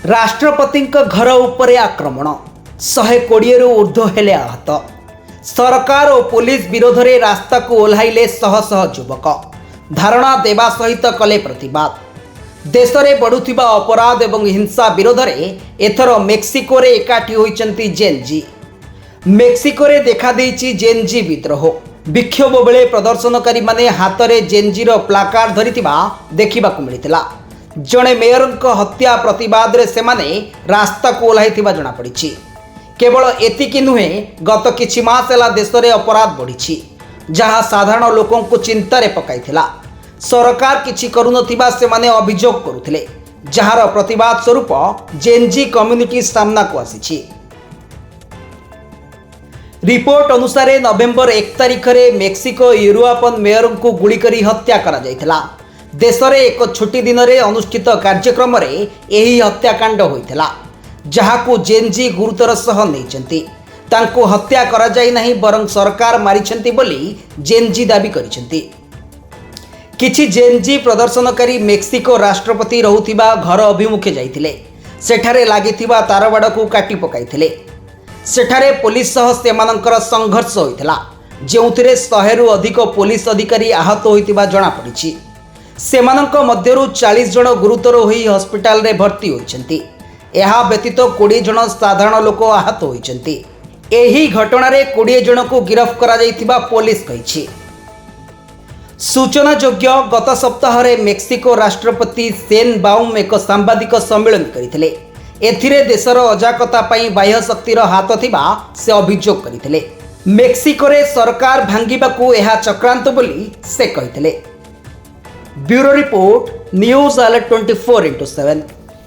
राष्ट्रपति घर उपरे आक्रमण 120 रु ऊर्ध्व हेले आहत। सरकार और पुलिस विरोध में रास्ता को ओह्लाइले शह शह युवक धारणा देवा सहित कले प्रतिवाद। देश में बढ़ुथिबा अपराध एवं हिंसा विरोध में एथर मेक्सिको रे एकाठी होइचंती जेनजी। मेक्सिको रे देखा देइची जेनजी विद्रोह। विक्षोभ बेले प्रदर्शनकारी माने हाथ में जेनजीर प्लाकार्ड धरिथिबा देखिबाकू मिलिथिला। जड़े मेयर हत्या प्रतिवाद रे सेमाने रास्ता को ओह्लाइथिबा जणा पड़िछि। केवल एतिकी नुहे, गत किछि मास ହେଲା देश में अपराध बढ़ी जहाँ साधारण लोकों को चिंतार पकाइथिला। सरकार किछि करुनथिबा सेमाने अभियोग करुथिले, जहार प्रतिवाद स्वरूप जेनजी कम्युनिटी सामना को आसीछि। रिपोर्ट अनुसार नवेम्बर 1 तारिख में मेक्सिको यूरोपन मेयर को गुली करी हत्या करा जायथिला। देश में एक छुट्टी दिन में अनुष्ठित कार्यक्रम में यही हत्याकांड होइथिला, जहाकू जेनजी गुरुतर सह नैचंती। तांको हत्या करा जाई नाही, बरं सरकार मारिछंती बोली जेनजी दाबी करिछंती। किछि जेनजी प्रदर्शनकारी मेक्सिको राष्ट्रपति रहुथिबा घर अभिमुखे जाइथिले। सेठारे लागिथिबा तारबाड़ को काटी पकाइथिले। सेठारे पुलिस सह सेमानंकर संघर्ष होइथिला, जेउथिरे 100 रु अधिक पुलिस अधिकारी आहत होइथिबा जणा पड़िछि। सेमानंक मध्यरु 40 जन गुरुतर होई हॉस्पिटल रे भर्ती होइछंती। एहा व्यतीत 20 जन साधारण लोक आहत होइछंती। एही घटना रे 20 जन को गिरफ्त करा जाइथिबा पुलिस कहिछि। सूचना योग्य, गत सप्ताह रे मेक्सिको राष्ट्रपति सेन बाउम एक सांबादिक सम्मेलन करिथिले। एथिरे देशर अजाकता पई बाह्य शक्तिर हाथ थिबा से अभियोग करिथिले। मेक्सिको रे सरकार भांगिबाकू एहा चक्रांत बोली से कहिथिले। Bureau report, news alert 24x7।